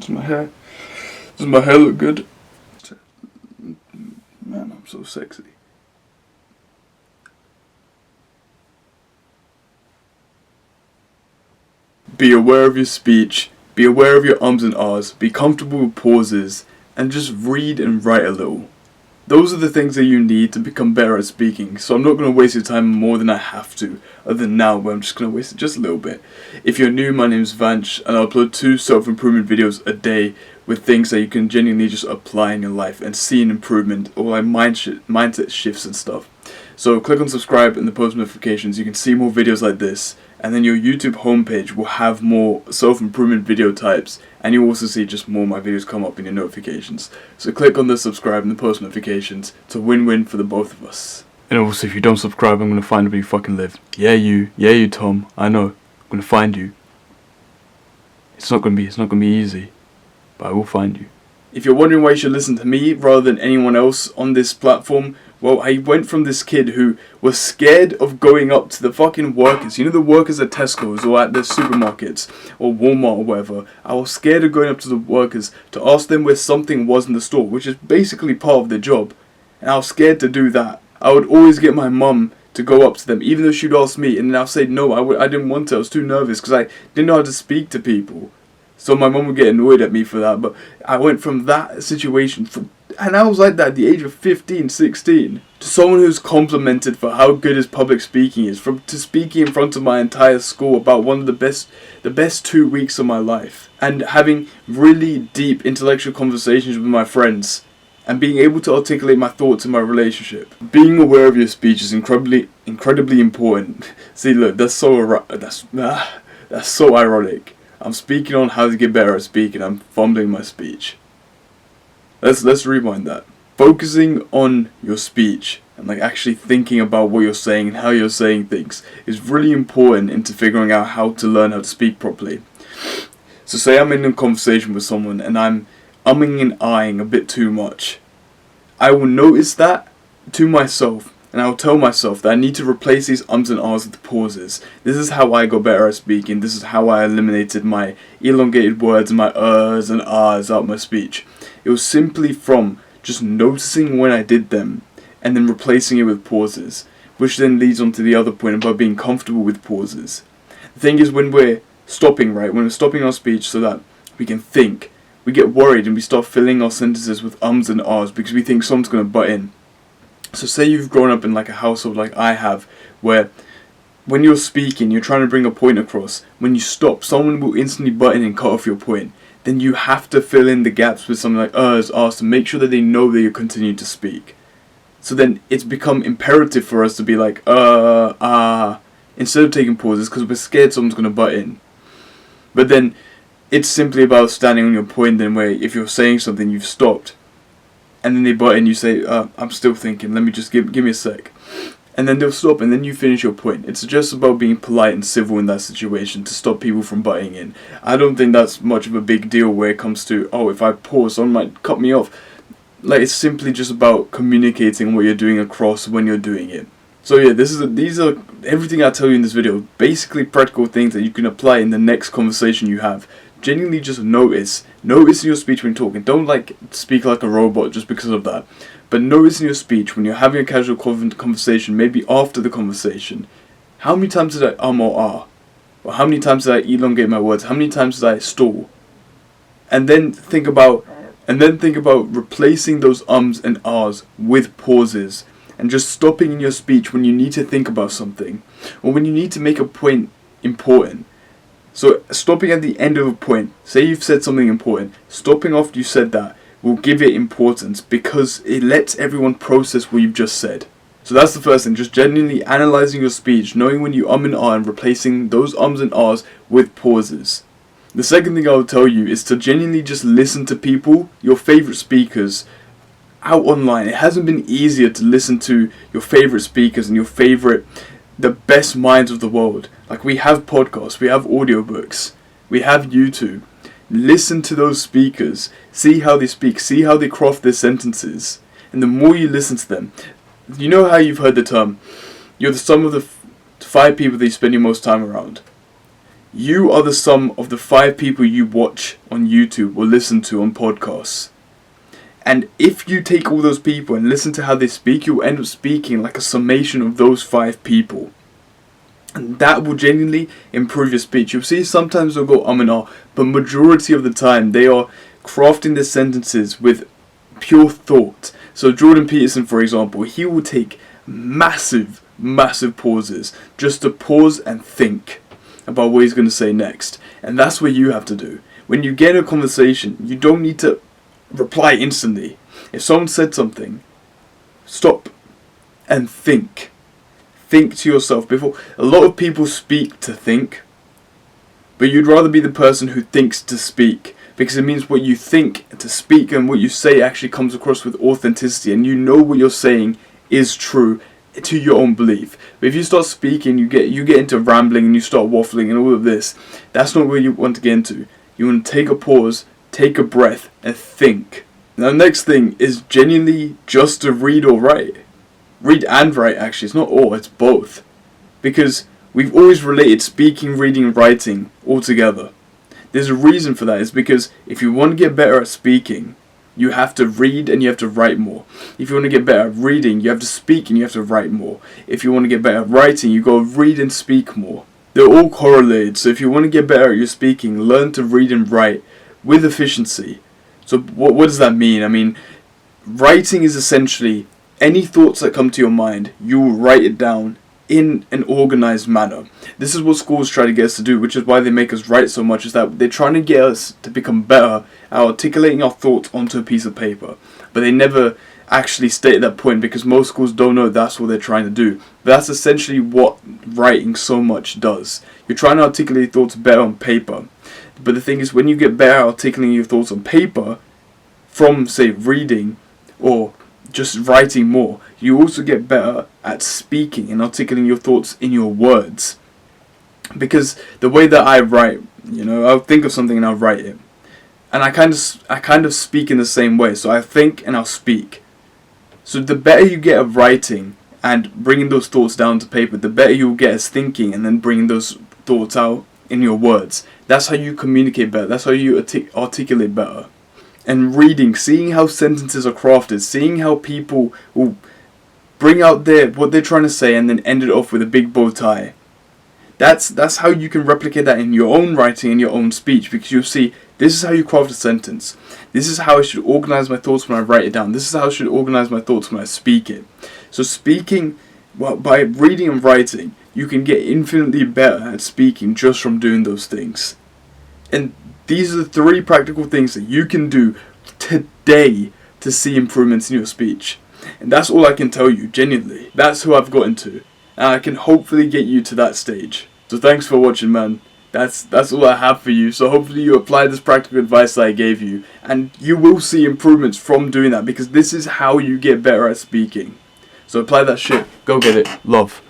Does my hair look good? Man, I'm so sexy. Be aware of your speech, be aware of your ums and ahs, be comfortable with pauses, and just read and write a little. Those are the things that you need to become better at speaking, so I'm not going to waste your time more than I have to, other than now where I'm just going to waste it just a little bit. If you're new, my name's Vanch, and I upload 2 self-improvement videos a day with things that you can genuinely just apply in your life and see an improvement, or like mindset shifts and stuff. So click on subscribe and the post notifications, you can see more videos like this, and then your YouTube homepage will have more self-improvement video types, and you'll also see just more of my videos come up in your notifications. So click on the subscribe and the post notifications. It's a win-win for the both of us. And also, if you don't subscribe, I'm gonna find where you fucking live. Yeah you Tom, I know, I'm gonna find you. It's not gonna be easy, but I will find you. If you're wondering why you should listen to me rather than anyone else on this platform, well, I went from this kid who was scared of going up to the fucking workers. You know, the workers at Tesco's or at the supermarkets or Walmart or whatever. I was scared of going up to the workers to ask them where something was in the store, which is basically part of their job. And I was scared to do that. I would always get my mum to go up to them, even though she'd ask me, and then I'll say no, I didn't want to. I was too nervous because I didn't know how to speak to people. So my mum would get annoyed at me for that, but I went from that situation, and I was like that at the age of 15, 16, to someone who's complimented for how good his public speaking is, to speaking in front of my entire school about one of the best 2 weeks of my life, and having really deep intellectual conversations with my friends, and being able to articulate my thoughts in my relationship. Being aware of your speech is incredibly important. See, look, that's so ironic. I'm speaking on how to get better at speaking. I'm fumbling my speech. Let's rewind that. Focusing on your speech and like actually thinking about what you're saying and how you're saying things is really important into figuring out how to learn how to speak properly. So say I'm in a conversation with someone and I'm umming and ahhing a bit too much. I will notice that to myself. And I'll tell myself that I need to replace these ums and ahs with pauses. This is how I got better at speaking. This is how I eliminated my elongated words and my ers and ahs out of my speech. It was simply from just noticing when I did them and then replacing it with pauses, which then leads on to the other point about being comfortable with pauses. The thing is, when we're stopping, right, when we're stopping our speech so that we can think, we get worried and we start filling our sentences with ums and ahs because we think someone's going to butt in. So say you've grown up in like a household like I have, where when you're speaking, you're trying to bring a point across. When you stop, someone will instantly butt in and cut off your point. Then you have to fill in the gaps with something like ers, ahs to make sure that they know that you're continuing to speak. So then it's become imperative for us to be like instead of taking pauses because we're scared someone's going to butt in. But then it's simply about standing on your point then, where if you're saying something, you've stopped. And then they butt in, you say, I'm still thinking, let me just give me a sec. And then they'll stop, and then you finish your point. It's just about being polite and civil in that situation to stop people from butting in. I don't think that's much of a big deal where it comes to, if I pause, someone might cut me off. Like, it's simply just about communicating what you're doing across when you're doing it. So yeah, these are everything I tell you in this video, basically practical things that you can apply in the next conversation you have. Genuinely just notice in your speech when you're talking. Don't like speak like a robot just because of that. But notice in your speech when you're having a casual conversation, maybe after the conversation, how many times did I or ah? Or how many times did I elongate my words? How many times did I stall? And then think about replacing those ums and ahs with pauses. And just stopping in your speech when you need to think about something. Or when you need to make a point important. So stopping at the end of a point, say you've said something important, stopping after you said that will give it importance because it lets everyone process what you've just said. So that's the first thing, just genuinely analysing your speech, knowing when you and ah and replacing those ums and ahs with pauses. The second thing I would tell you is to genuinely just listen to people, your favourite speakers, out online. It hasn't been easier to listen to your favourite speakers and the best minds of the world. Like, we have podcasts, we have audiobooks, we have YouTube. Listen to those speakers, see how they speak, see how they craft their sentences. And the more you listen to them, you know how you've heard the term, you're the sum of the 5 people that you spend your most time around. You are the sum of the 5 people you watch on YouTube or listen to on podcasts. And if you take all those people and listen to how they speak, you'll end up speaking like a summation of those 5 people. And that will genuinely improve your speech. You'll see sometimes they'll go and ah, but majority of the time they are crafting their sentences with pure thought. So Jordan Peterson, for example, he will take massive pauses just to pause and think about what he's going to say next. And that's what you have to do. When you get in a conversation, you don't need to reply instantly. If someone said something, stop and think. Think to yourself before. A lot of people speak to think, but you'd rather be the person who thinks to speak, because it means what you think to speak and what you say actually comes across with authenticity, and you know what you're saying is true to your own belief. But if you start speaking, you get into rambling and you start waffling and all of this. That's not what you want to get into. You want to take a pause, take a breath, and think. Now, the next thing is genuinely just to read or write. Read and write, actually. It's not or, it's both. Because we've always related speaking, reading, and writing all together. There's a reason for that. It's because if you want to get better at speaking, you have to read and you have to write more. If you want to get better at reading, you have to speak and you have to write more. If you want to get better at writing, you got to read and speak more. They're all correlated. So if you want to get better at your speaking, learn to read and write with efficiency. So what does that mean? I mean, writing is essentially any thoughts that come to your mind, you will write it down in an organized manner. This is what schools try to get us to do, which is why they make us write so much, is that they're trying to get us to become better at articulating our thoughts onto a piece of paper. But they never actually state that point, because most schools don't know that's what they're trying to do. But that's essentially what writing so much does. You're trying to articulate thoughts better on paper. But the thing is, when you get better at articulating your thoughts on paper, from, say, reading or just writing more, you also get better at speaking and articulating your thoughts in your words. Because the way that I write, I'll think of something and I'll write it, and I kind of speak in the same way. So I think and I'll speak. So the better you get at writing and bringing those thoughts down to paper, the better you'll get at thinking and then bringing those thoughts out in your words. That's how you communicate better. That's how you articulate better. And reading, seeing how sentences are crafted, seeing how people will bring out what they're trying to say and then end it off with a big bow tie. That's how you can replicate that in your own writing and your own speech, because you'll see, this is how you craft a sentence. This is how I should organize my thoughts when I write it down. This is how I should organize my thoughts when I speak it. So speaking, by reading and writing, you can get infinitely better at speaking just from doing those things. And these are the 3 practical things that you can do today to see improvements in your speech. And that's all I can tell you, genuinely. That's who I've gotten to. And I can hopefully get you to that stage. So thanks for watching, man. That's all I have for you. So hopefully you apply this practical advice that I gave you, and you will see improvements from doing that, because this is how you get better at speaking. So apply that shit. Go get it. Love.